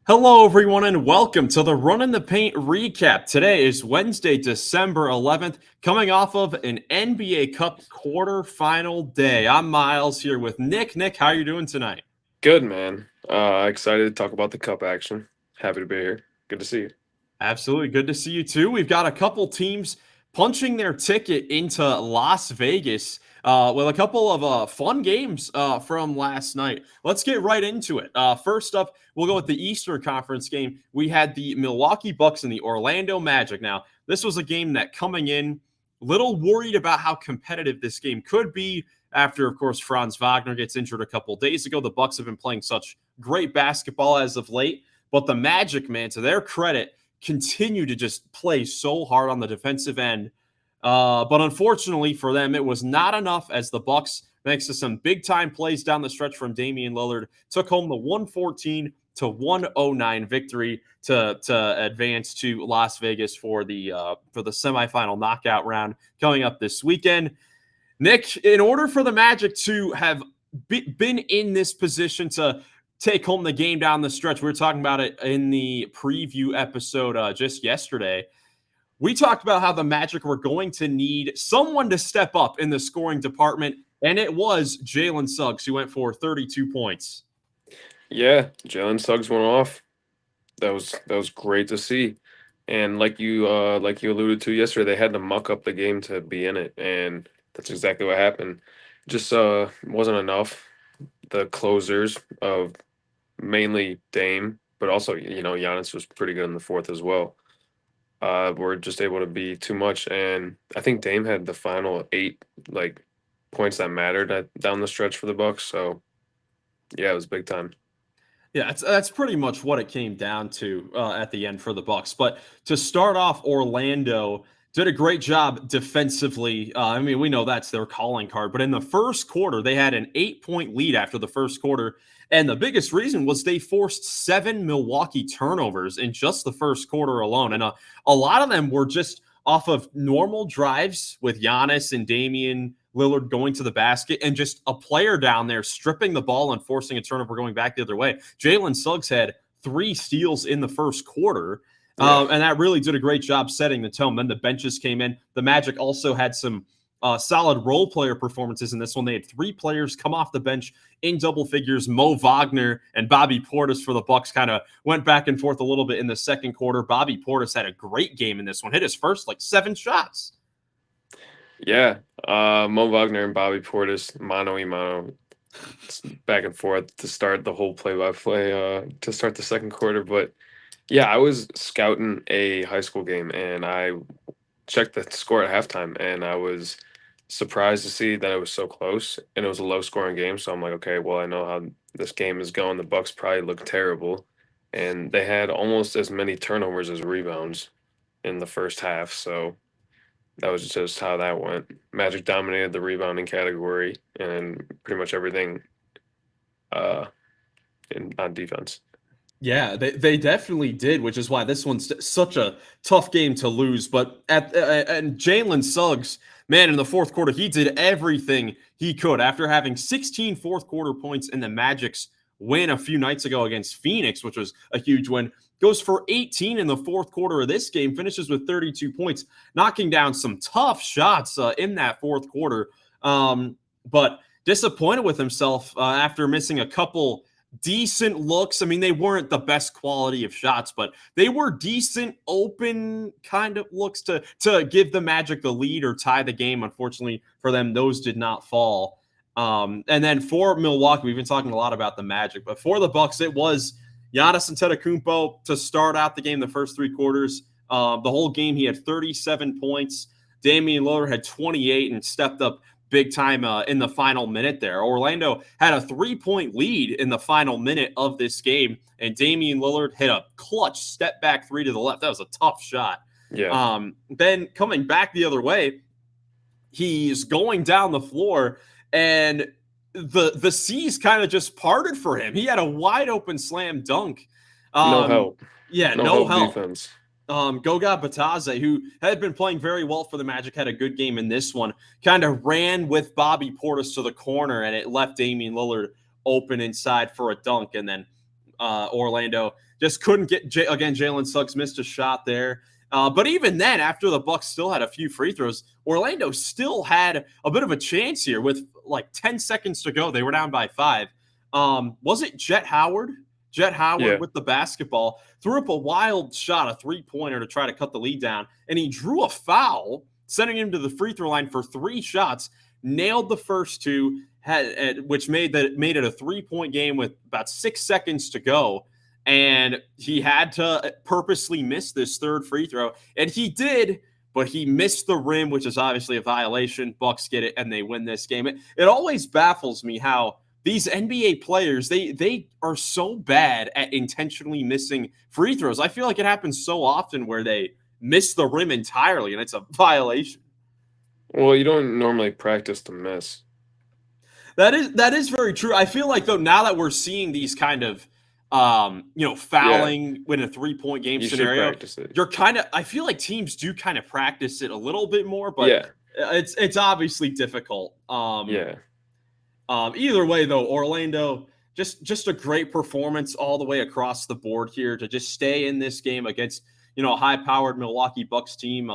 Hello, everyone, and welcome to the Run in the Paint recap. Today is Wednesday, December 11th, coming off of an NBA Cup quarterfinal day. I'm Miles here with Nick. Nick, how are you doing tonight? Good, man. Excited to talk about the cup action. Happy to be here. Good to see you. Absolutely. Good to see you, too. We've got a couple teams punching their ticket into Las Vegas with a couple of fun games from last night. Let's get right into it. First up, we'll go with the Eastern Conference game. We had the Milwaukee Bucks and the Orlando Magic. Now, this was a game that coming in, little worried about how competitive this game could be after, of course, Franz Wagner gets injured a couple days ago. The Bucks have been playing such great basketball as of late. But the Magic, man, to their credit, continue to just play so hard on the defensive end. But unfortunately for them, it was not enough as the Bucks, thanks to some big time plays down the stretch from Damian Lillard, took home the 114-109 victory to advance to Las Vegas for the semifinal knockout round coming up this weekend. Nick, in order for the Magic to have been in this position to take home the game down the stretch, we were talking about it in the preview episode just yesterday. We talked about how the Magic were going to need someone to step up in the scoring department, and it was Jalen Suggs who went for 32 points. Yeah, Jalen Suggs went off. That was great to see. And like you alluded to yesterday, they had to muck up the game to be in it, and that's exactly what happened. Just wasn't enough. The closers of mainly Dame, but also Giannis was pretty good in the fourth as well. Were just able to be too much, and I think Dame had the final eight like points that mattered down the stretch for the Bucks. So yeah, it was big time. Yeah, that's pretty much what it came down to at the end for the Bucks. But to start off, Orlando did a great job defensively. I mean, we know that's their calling card, but in the first quarter, they had an 8-point lead after the first quarter, and the biggest reason was they forced 7 Milwaukee turnovers in just the first quarter alone, and a lot of them were just off of normal drives with Giannis and Damian Lillard going to the basket and just a player down there stripping the ball and forcing a turnover going back the other way. Jalen Suggs had 3 steals in the first quarter. Yeah, And that really did a great job setting the tone. Then the benches came in. The Magic also had some solid role player performances in this one. They had 3 players come off the bench in double figures. Mo Wagner and Bobby Portis for the Bucks kind of went back and forth a little bit in the second quarter. Bobby Portis had a great game in this one. Hit his first 7 shots. yeah. Mo Wagner and Bobby Portis, mano y mano, back and forth to start the whole play-by-play. To start the second quarter, but yeah, I was scouting a high school game and I checked the score at halftime, and I was surprised to see that it was so close and it was a low scoring game. So I'm like, okay, well, I know how this game is going. The Bucks probably look terrible, and they had almost as many turnovers as rebounds in the first half. So that was just how that went. Magic dominated the rebounding category and pretty much everything uh on defense. Yeah, they definitely did, which is why this one's such a tough game to lose. But and Jalen Suggs, man, in the fourth quarter, he did everything he could after having 16 fourth quarter points in the Magic's win a few nights ago against Phoenix, which was a huge win. Goes for 18 in the fourth quarter of this game, finishes with 32 points, knocking down some tough shots in that fourth quarter. But disappointed with himself after missing a couple decent looks. I mean, they weren't the best quality of shots, but they were decent open kind of looks to give the Magic the lead or tie the game. Unfortunately for them, those did not fall. And then for Milwaukee, we've been talking a lot about the Magic, but for the Bucks, it was Giannis Antetokounmpo to start out the game the first 3 quarters. The whole game, he had 37 points. Damian Lillard had 28 and stepped up big time in the final minute there. Orlando had a 3-point lead in the final minute of this game, and Damian Lillard hit a clutch step back 3 to the left. That was a tough shot. Yeah. Then coming back the other way, he's going down the floor, and the seas kind of just parted for him. He had a wide open slam dunk. No Um, help. yeah, No no help help. defense. Goga Bataze, who had been playing very well for the Magic, had a good game in this one, kind of ran with Bobby Portis to the corner, and it left Damian Lillard open inside for a dunk. And then Orlando just couldn't get again. Jalen Suggs missed a shot there. But even then, after the Bucks still had a few free throws, Orlando still had a bit of a chance here with like 10 seconds to go. They were down by 5. Was it Jet Howard? Jet Howard with the basketball threw up a wild shot, a 3-pointer to try to cut the lead down, and he drew a foul, sending him to the free throw line for 3 shots. Nailed the first 2, which made it a 3-point game with about 6 seconds to go. And he had to purposely miss this third free throw, and he did, but he missed the rim, which is obviously a violation. Bucks get it, and they win this game. It always baffles me how these NBA players, they are so bad at intentionally missing free throws. I feel like it happens so often where they miss the rim entirely, and it's a violation. Well, you don't normally practice to miss. That is very true. I feel like, though, now that we're seeing these kind of fouling when a 3-point game scenario, you're kind of, I feel like teams do kind of practice it a little bit more, but it's obviously difficult. Either way, though, Orlando, just a great performance all the way across the board here to just stay in this game against, a high-powered Milwaukee Bucks team.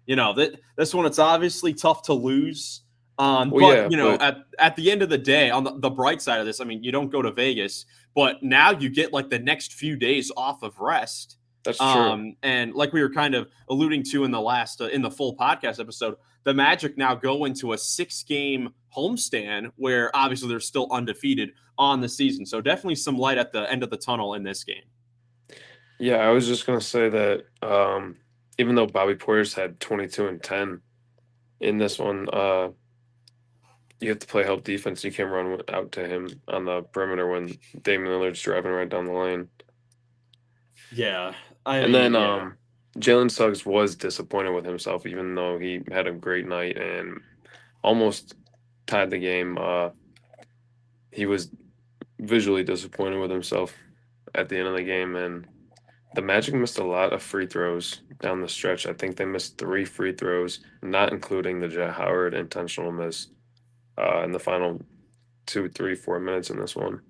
This one, it's obviously tough to lose. At the end of the day, on the bright side of this, I mean, you don't go to Vegas, but now you get like the next few days off of rest. That's true. And like we were kind of alluding to in the last, in the full podcast episode, the Magic now go into a 6-game homestand where obviously they're still undefeated on the season. So definitely some light at the end of the tunnel in this game. Yeah, I was just going to say that even though Bobby Portis had 22 and 10 in this one, you have to play help defense. You can't run out to him on the perimeter when Damian Lillard's driving right down the lane. Yeah. Jalen Suggs was disappointed with himself, even though he had a great night and almost tied the game. He was visually disappointed with himself at the end of the game, and the Magic missed a lot of free throws down the stretch. I think they missed 3 free throws, not including the Jet Howard intentional miss in the final 2, 3, 4 minutes in this one.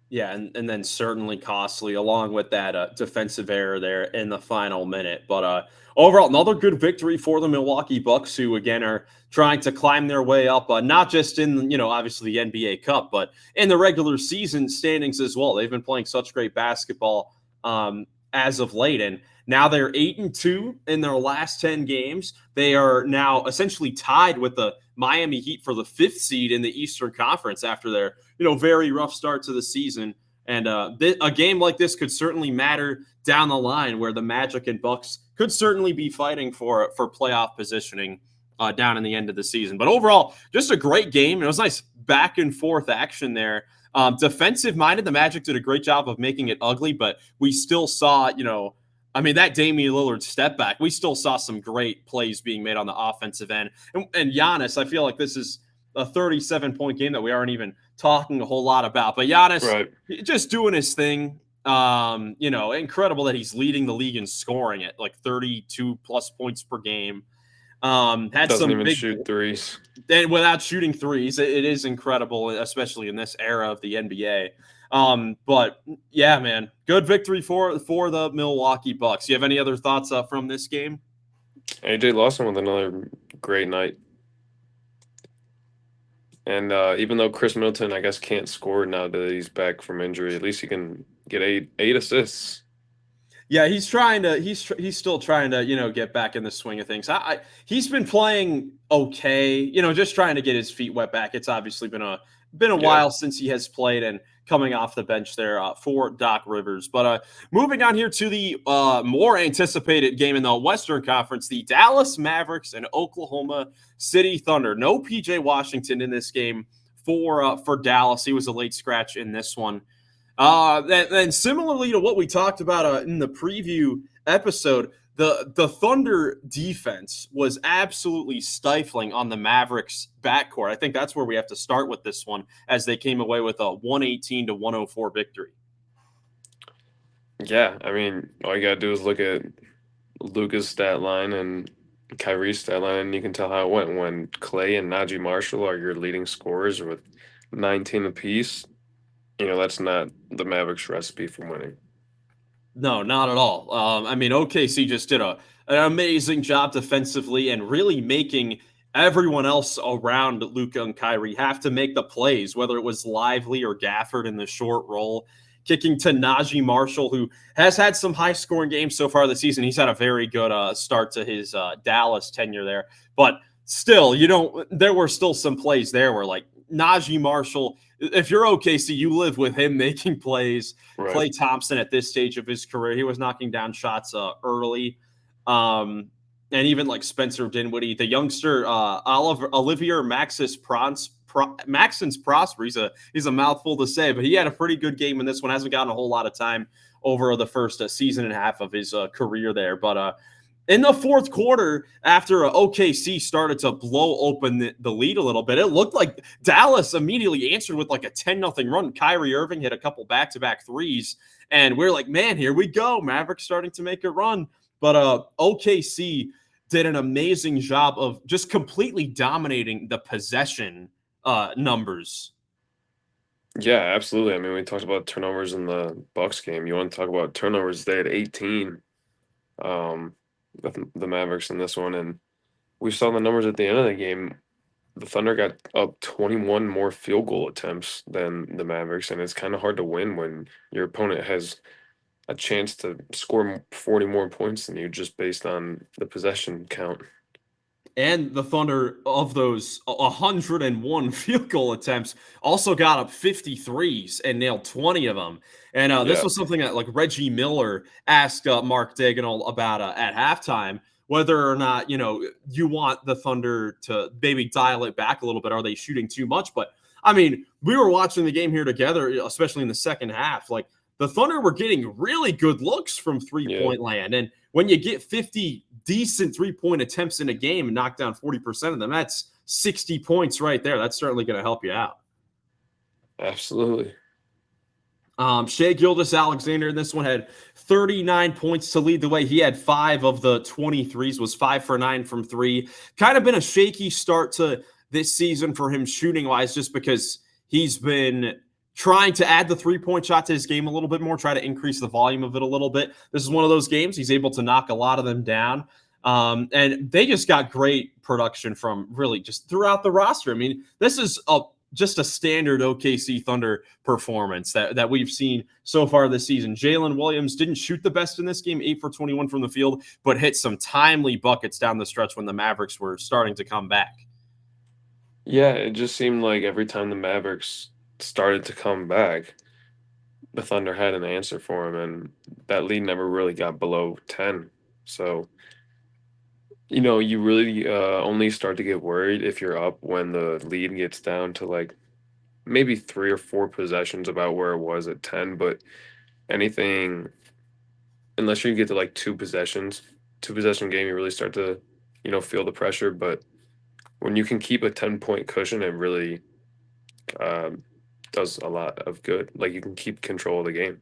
Yeah, and then certainly costly along with that defensive error there in the final minute. But overall, another good victory for the Milwaukee Bucks, who, again, are trying to climb their way up, not just in, obviously the NBA Cup, but in the regular season standings as well. They've been playing such great basketball as of late, and now they're 8-2 in their last 10 games. They are now essentially tied with the Miami Heat for the 5th seed in the Eastern Conference after their, very rough start to the season. And a game like this could certainly matter down the line, where the Magic and Bucks could certainly be fighting for playoff positioning down in the end of the season. But overall, just a great game. It was nice back and forth action there. Defensive minded, the Magic did a great job of making it ugly, but we still saw, that Damian Lillard step back, we still saw some great plays being made on the offensive end. And Giannis, I feel like this is a 37-point game that we aren't even talking a whole lot about. But Giannis, just doing his thing. Incredible that he's leading the league in scoring at like 32-plus points per game. Doesn't some even big shoot threes. And without shooting threes, it is incredible, especially in this era of the NBA. But yeah, man, good victory for the Milwaukee Bucks. You have any other thoughts from this game? AJ Lawson with another great night. And even though Chris Middleton, I guess, can't score now that he's back from injury, at least he can get eight assists. Yeah, he's still trying to, get back in the swing of things. He's been playing okay, just trying to get his feet wet back. It's obviously been a while since he has played, and coming off the bench there for Doc Rivers. But moving on here to the more anticipated game in the Western Conference, the Dallas Mavericks and Oklahoma City Thunder. No PJ Washington in this game for Dallas. He was a late scratch in this one. And similarly to what we talked about in the preview episode, the Thunder defense was absolutely stifling on the Mavericks backcourt. I think that's where we have to start with this one, as they came away with a 118-104 victory. Yeah, I mean, all you got to do is look at Luka's stat line and Kyrie's stat line, and you can tell how it went when Clay and Najee Marshall are your leading scorers with 19 apiece. That's not the Mavericks recipe for winning. No, not at all. I mean, OKC just did an amazing job defensively and really making everyone else around Luka and Kyrie have to make the plays, whether it was Lively or Gafford in the short roll, kicking to Najee Marshall, who has had some high scoring games so far this season. He's had a very good start to his Dallas tenure there, but still, there were still some plays there where like Najee Marshall, if you're OKC, you live with him making plays. Right. Klay Thompson at this stage of his career, he was knocking down shots early. And even like Spencer Dinwiddie, the youngster, Olivier Maxence Prosper. He's a mouthful to say, but he had a pretty good game in this one. Hasn't gotten a whole lot of time over the first season and a half of his career there. But in the fourth quarter, after OKC started to blow open the lead a little bit, it looked like Dallas immediately answered with like a 10-0 run. Kyrie Irving hit a couple back-to-back threes, and we're like, man, here we go. Mavericks starting to make a run. But OKC did an amazing job of just completely dominating the possession numbers. Yeah, absolutely. I mean, we talked about turnovers in the Bucks game. You want to talk about turnovers? They had 18, the Mavericks in this one, and we saw the numbers at the end of the game. The Thunder got up 21 more field goal attempts than the Mavericks, and it's kind of hard to win when your opponent has a chance to score 40 more points than you just based on the possession count. And the Thunder, of those 101 field goal attempts, also got up 53s and nailed 20 of them. And this Yeah. was something that like Reggie Miller asked Mark Daigneault about at halftime, whether or not, you want the Thunder to maybe dial it back a little bit. Are they shooting too much? But I mean, we were watching the game here together, especially in the second half. Like the Thunder were getting really good looks from Yeah. three-point land. And when you get 50 decent three-point attempts in a game and knock down 40% of them, that's 60 points right there. That's certainly going to help you out. Absolutely. Shea Gilgeous-Alexander in this one had 39 points to lead the way. He had 5 of the 23s, was 5 for 9 from 3. Kind of been a shaky start to this season for him shooting-wise, just because he's been trying to add the three-point shot to his game a little bit more, try to increase the volume of it a little bit. This is one of those games. He's able to knock a lot of them down. And they just got great production from really just throughout the roster. I mean, this is just a standard OKC Thunder performance that we've seen so far this season. Jalen Williams didn't shoot the best in this game, 8 for 21 from the field, but hit some timely buckets down the stretch when the Mavericks were starting to come back. Yeah, it just seemed like every time the Mavericks started to come back, the Thunder had an answer for him, and that lead never really got below 10. So, you really only start to get worried if you're up when the lead gets down to like maybe 3 or 4 possessions about where it was at 10. But anything, unless you get to like 2 possession game, you really start to, feel the pressure. But when you can keep a 10-point cushion, it really does a lot of good. Like you can keep control of the game.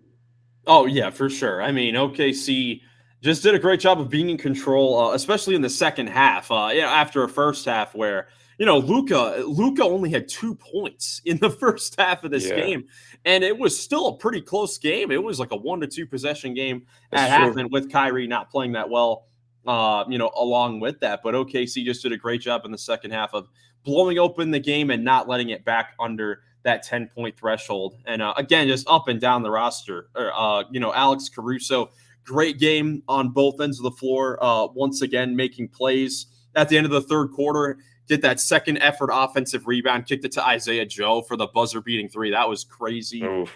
Oh, yeah, for sure. I mean, OKC just did a great job of being in control, especially in the second half. After a first half where Luka only had 2 points in the first half of this Yeah, game, and it was still a pretty close game. It was like a 1-2 possession game that's at half, true. and with Kyrie not playing that well, along with that. But OKC just did a great job in the second half of blowing open the game and not letting it back under that 10-point threshold. And again, just up and down the roster. Alex Caruso, great game on both ends of the floor. Once again, making plays at the end of the third quarter. Did that second effort offensive rebound, kicked it to Isaiah Joe for the buzzer-beating 3. That was crazy. Oof.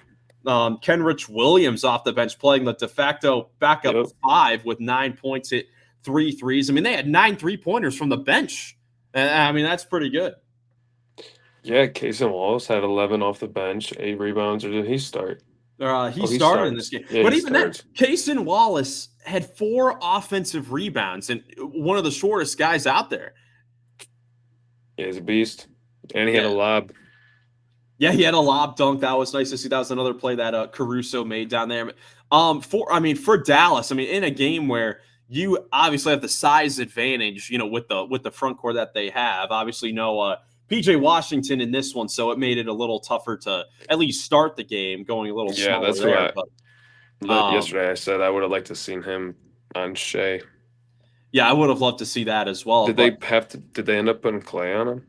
Kenrich Williams off the bench playing the de facto backup Yep. 5 with 9 points, hit 3 threes. I mean, they had 9 3-pointers from the bench. I mean, that's pretty good. Yeah, Casey Wallace had 11 off the bench, 8 rebounds, or did he start? He Oh, he started in this starts. game. Yeah, But he even then, starts. Kaysen Wallace had 4 offensive rebounds and one of the shortest guys out there. Yeah, he's a beast. And he had a Yeah. lob. Yeah, he had a lob dunk. That was nice to see. That was another play that Caruso made down there. For Dallas, in a game where you obviously have the size advantage, with the front court that they have. Obviously, no PJ Washington in this one, so it made it a little tougher to at least start the game, going a little Yeah, smaller that's there. what But yesterday I said I would have liked to seen him on Shea. yeah, I would have loved to see that as well. But Did they end up putting Clay on him?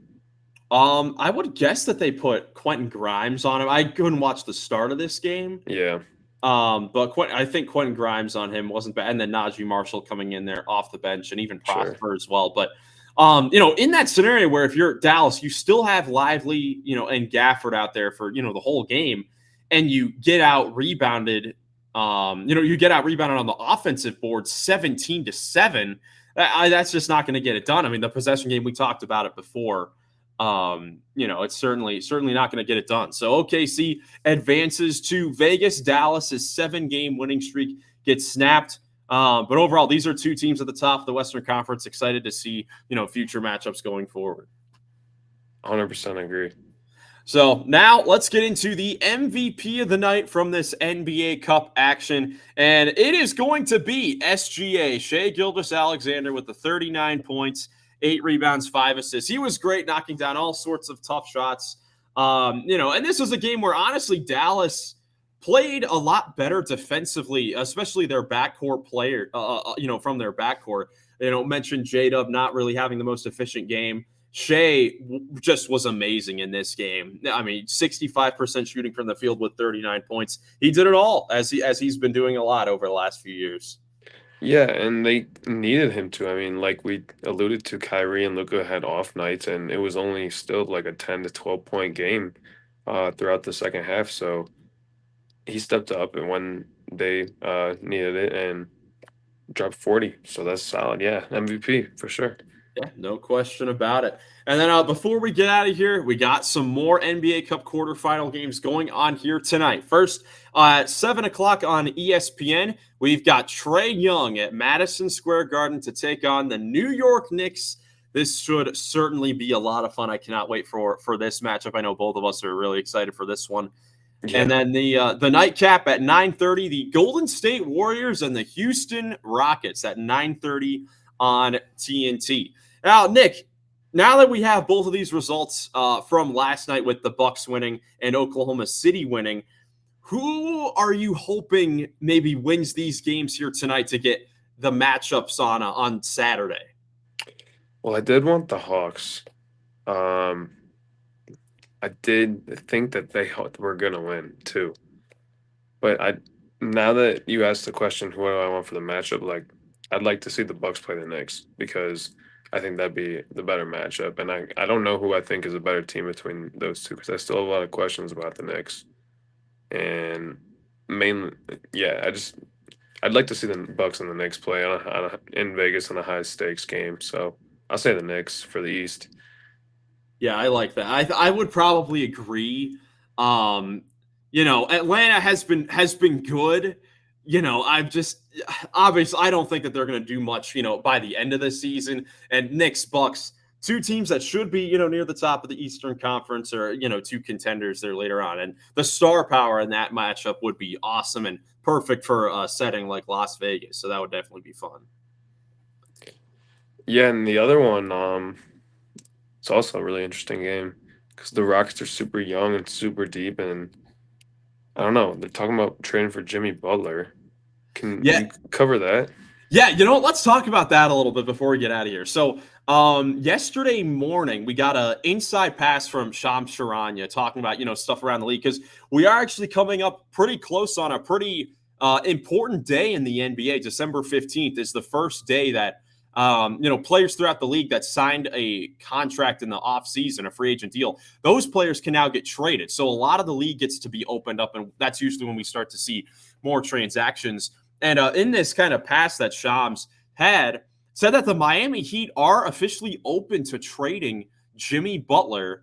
I would guess that they put Quentin Grimes on him. I couldn't watch the start of this game. Yeah, But I think Quentin Grimes on him wasn't bad, and then Najee Marshall coming in there off the bench, and even sure. Prosper as well. But in that scenario where if you're Dallas, you still have Lively, and Gafford out there for the whole game, and you get out rebounded. You get out rebounded on the offensive board, 17-7. That's just not going to get it done. I mean, the possession game, we talked about it before. It's certainly not going to get it done. So OKC advances to Vegas. Dallas's 7-game winning streak gets snapped. But overall, these are two teams at the top of the Western Conference. Excited to see, future matchups going forward. 100% agree. So now let's get into the MVP of the night from this NBA Cup action. And it is going to be SGA, Shai Gilgeous-Alexander, with the 39 points, 8 rebounds, 5 assists. He was great, knocking down all sorts of tough shots. And this was a game where, honestly, Dallas played a lot better defensively, especially their backcourt player, from their backcourt. Mentioned J-Dub not really having the most efficient game. Shai just was amazing in this game. I mean, 65% shooting from the field with 39 points. He did it all, as he's been doing a lot over the last few years. Yeah, and they needed him to. I mean, like we alluded to, Kyrie and Luka had off nights, and it was only still like a 10 to 12 point game throughout the second half. So he stepped up and when they needed it and dropped 40. So that's solid. Yeah, MVP for sure. Yeah, no question about it. And then before we get out of here, we got some more NBA Cup quarterfinal games going on here tonight. First, at 7 o'clock on ESPN, we've got Trae Young at Madison Square Garden to take on the New York Knicks. This should certainly be a lot of fun. I cannot wait for this matchup. I know both of us are really excited for this one. Yeah. And then the nightcap at 9:30, the Golden State Warriors and the Houston Rockets at 9:30 on TNT. Now, Nick, now that we have both of these results from last night with the Bucks winning and Oklahoma City winning, who are you hoping maybe wins these games here tonight to get the matchups on Saturday? Well, I did want the Hawks. I did think that they were going to win too. But now that you asked the question, who do I want for the matchup, like I'd like to see the Bucks play the Knicks because I think that'd be the better matchup. And I don't know who I think is a better team between those two because I still have a lot of questions about the Knicks. And mainly, yeah, I'd like to see the Bucks and the Knicks play in Vegas in a high stakes game. So I'll say the Knicks for the East. Yeah, I like that. I would probably agree. Atlanta has been good. I've just obviously I don't think that they're going to do much, by the end of the season. And Knicks, Bucks, two teams that should be, near the top of the Eastern Conference or, two contenders there later on. And the star power in that matchup would be awesome and perfect for a setting like Las Vegas. So that would definitely be fun. Yeah, and the other one, it's also a really interesting game because the Rockets are super young and super deep, and I don't know. They're talking about trading for Jimmy Butler. Can you cover that? Yeah, let's talk about that a little bit before we get out of here. So yesterday morning, we got an inside pass from Shams Charania talking about, stuff around the league because we are actually coming up pretty close on a pretty important day in the NBA. December 15th is the first day that players throughout the league that signed a contract in the offseason, a free agent deal, those players can now get traded. So a lot of the league gets to be opened up, and that's usually when we start to see more transactions. And in this kind of pass that Shams had, said that the Miami Heat are officially open to trading Jimmy Butler,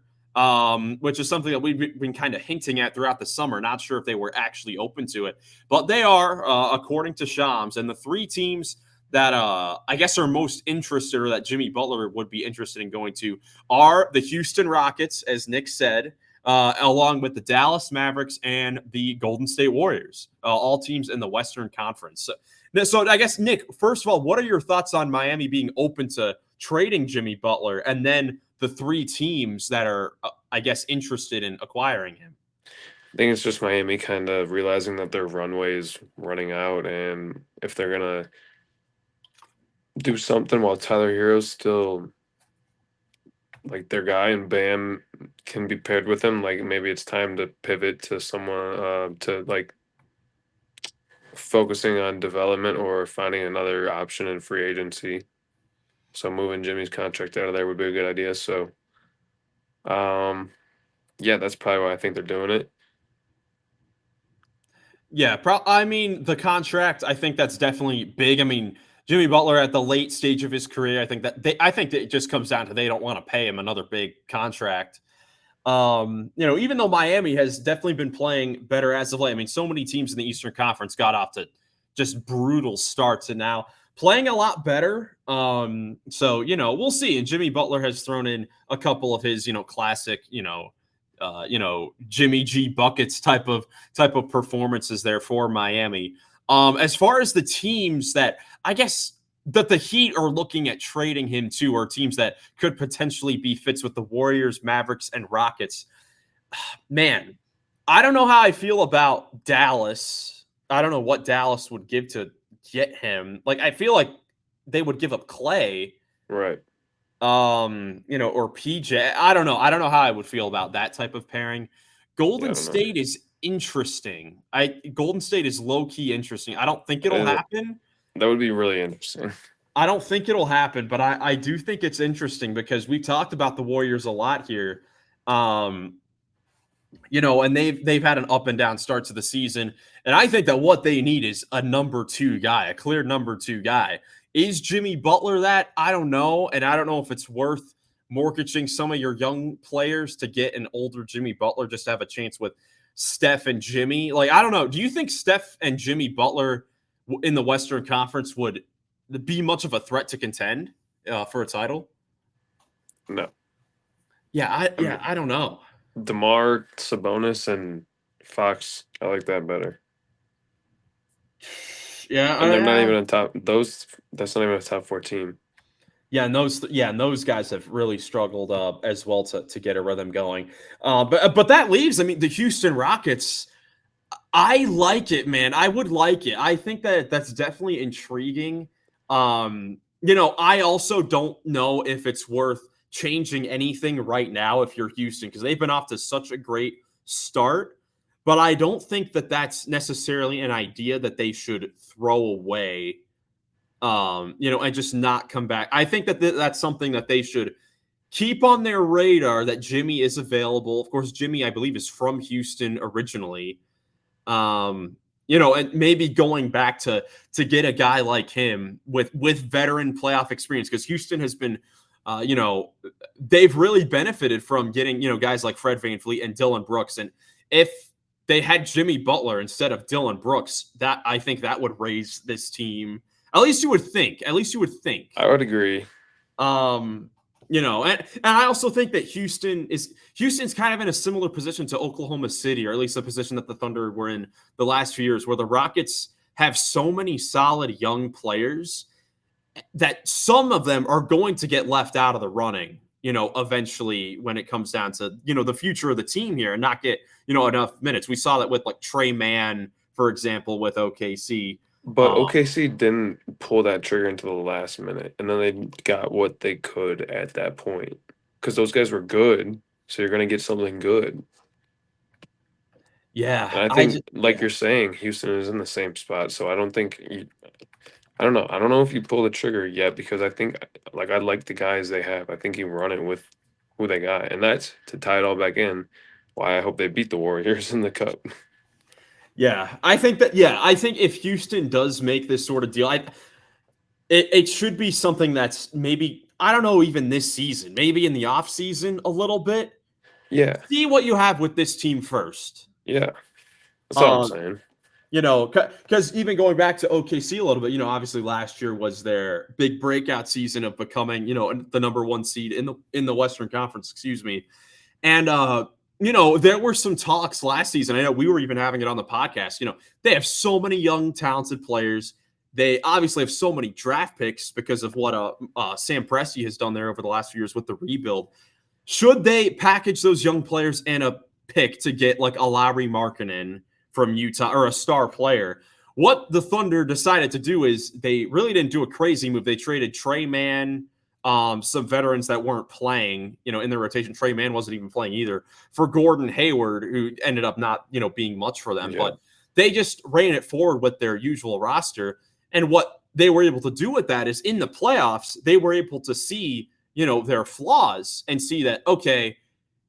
which is something that we've been kind of hinting at throughout the summer. Not sure if they were actually open to it, but they are, according to Shams. And the three teams that I guess are most interested or that Jimmy Butler would be interested in going to are the Houston Rockets, as Nick said, along with the Dallas Mavericks and the Golden State Warriors, all teams in the Western Conference. So I guess, Nick, first of all, what are your thoughts on Miami being open to trading Jimmy Butler, and then the 3 teams that are, I guess, interested in acquiring him? I think it's just Miami kind of realizing that their runway is running out, and if they're gonna do something while Tyler Hero's still like their guy and Bam can be paired with him, like maybe it's time to pivot to someone to like focusing on development or finding another option in free agency. So moving Jimmy's contract out of there would be a good idea. So yeah, that's probably why I think they're doing it. Yeah, I mean, the contract, I think that's definitely big. I mean, Jimmy Butler at the late stage of his career, I think that it just comes down to they don't want to pay him another big contract. Even though Miami has definitely been playing better as of late. I mean, so many teams in the Eastern Conference got off to just brutal starts and now playing a lot better. So, we'll see. And Jimmy Butler has thrown in a couple of his, classic, Jimmy G buckets type of performances there for Miami. As far as the teams that I guess that the Heat are looking at trading him to, are teams that could potentially be fits with the Warriors, Mavericks, and Rockets. Man, I don't know how I feel about Dallas. I don't know what Dallas would give to get him. Like, I feel like they would give up Clay. Right. Or PJ. I don't know. I don't know how I would feel about that type of pairing. Golden State is interesting. Golden State is low-key interesting. I don't think it'll happen. That would be really interesting. I don't think it'll happen, but I do think it's interesting because we've talked about the Warriors a lot here. And they've had an up and down start to the season. And I think that what they need is a number 2 guy, a clear number 2 guy. Is Jimmy Butler that? I don't know. And I don't know if it's worth mortgaging some of your young players to get an older Jimmy Butler just to have a chance with Steph and Jimmy. Like, I don't know. Do you think Steph and Jimmy Butler in the Western Conference would be much of a threat to contend for a title? No. Yeah, I don't know. DeMar, Sabonis, and Fox, I like that better. Yeah, and they're not even on top. That's not even a top 4 team. Yeah, and those guys have really struggled as well to get a rhythm going. But that leaves, I mean, the Houston Rockets. I like it, man. I would like it. I think that's definitely intriguing. I also don't know if it's worth changing anything right now if you're Houston, because they've been off to such a great start. But I don't think that that's necessarily an idea that they should throw away, and just not come back. I think that that's something that they should keep on their radar, that Jimmy is available. Of course, Jimmy, I believe, is from Houston originally. And maybe going back to get a guy like him with veteran playoff experience, because Houston has been, they've really benefited from getting, guys like Fred VanVleet and Dillon Brooks. And if they had Jimmy Butler instead of Dillon Brooks, I think that would raise this team. At least you would think. I would agree. And I also think that Houston's kind of in a similar position to Oklahoma City, or at least the position that the Thunder were in the last few years, where the Rockets have so many solid young players that some of them are going to get left out of the running, eventually when it comes down to, the future of the team here and not get, enough minutes. We saw that with like Trey Mann, for example, with OKC. But OKC didn't pull that trigger until the last minute, and then they got what they could at that point because those guys were good. So you're going to get something good. Yeah, and I think, you're saying, Houston is in the same spot. So I don't think I don't know. I don't know if you pull the trigger yet, because I think, I like the guys they have. I think you run it with who they got, and that's to tie it all back in. Why I hope they beat the Warriors in the Cup. Yeah, I think if Houston does make this sort of deal, it should be something that's maybe, I don't know, even this season, maybe in the off season a little bit. Yeah. See what you have with this team first. Yeah. That's all I'm saying. Because even going back to OKC a little bit, obviously last year was their big breakout season of becoming, the number 1 seed in the Western Conference, excuse me. And there were some talks last season. I know we were even having it on the podcast. They have so many young, talented players. They obviously have so many draft picks because of what Sam Presti has done there over the last few years with the rebuild. Should they package those young players and a pick to get like a Lauri Markkanen from Utah or a star player? What the Thunder decided to do is they really didn't do a crazy move. They traded Trey Mann, some veterans that weren't playing, in their rotation. Trey Mann wasn't even playing either, for Gordon Hayward, who ended up not, being much for them. Yeah. But they just ran it forward with their usual roster. And what they were able to do with that is in the playoffs, they were able to see, their flaws and see that, okay,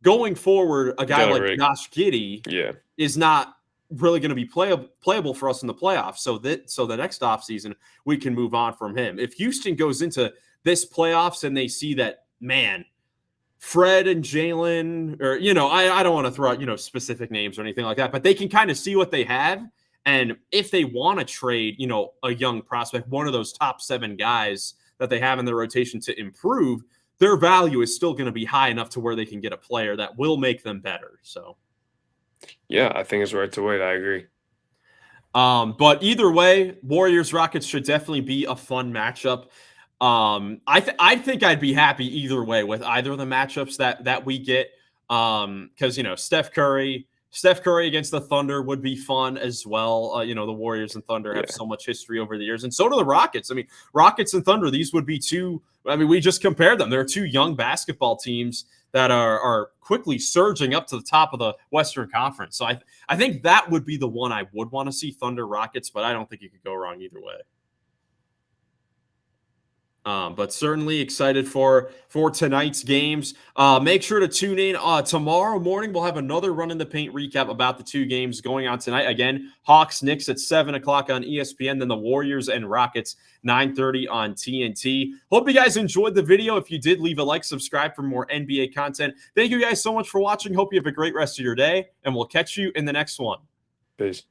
going forward, a guy like Josh Giddey is not really going to be playable for us in the playoffs. So the next offseason, we can move on from him. If Houston goes into this playoffs and they see that, man, Fred and Jalen, or, I don't want to throw out, specific names or anything like that, but they can kind of see what they have. And if they want to trade, a young prospect, one of those top 7 guys that they have in their rotation to improve, their value is still going to be high enough to where they can get a player that will make them better. So, yeah, I think it's right to wait. I agree. But either way, Warriors-Rockets should definitely be a fun matchup. I think I'd be happy either way with either of the matchups that we get. Because Steph Curry against the Thunder would be fun as well. The Warriors and Thunder have so much history over the years, and so do the Rockets. I mean, Rockets and Thunder, these would be two. I mean, we just compared them. They're 2 young basketball teams that are quickly surging up to the top of the Western Conference. So I think that would be the one I would want to see, Thunder Rockets, but I don't think you could go wrong either way. But certainly excited for tonight's games. Make sure to tune in tomorrow morning. We'll have another Run in the Paint recap about the 2 games going on tonight. Again, Hawks Knicks at 7 o'clock on ESPN. Then the Warriors and Rockets 9:30 on TNT. Hope you guys enjoyed the video. If you did, leave a like, subscribe for more NBA content. Thank you guys so much for watching. Hope you have a great rest of your day, and we'll catch you in the next one. Peace.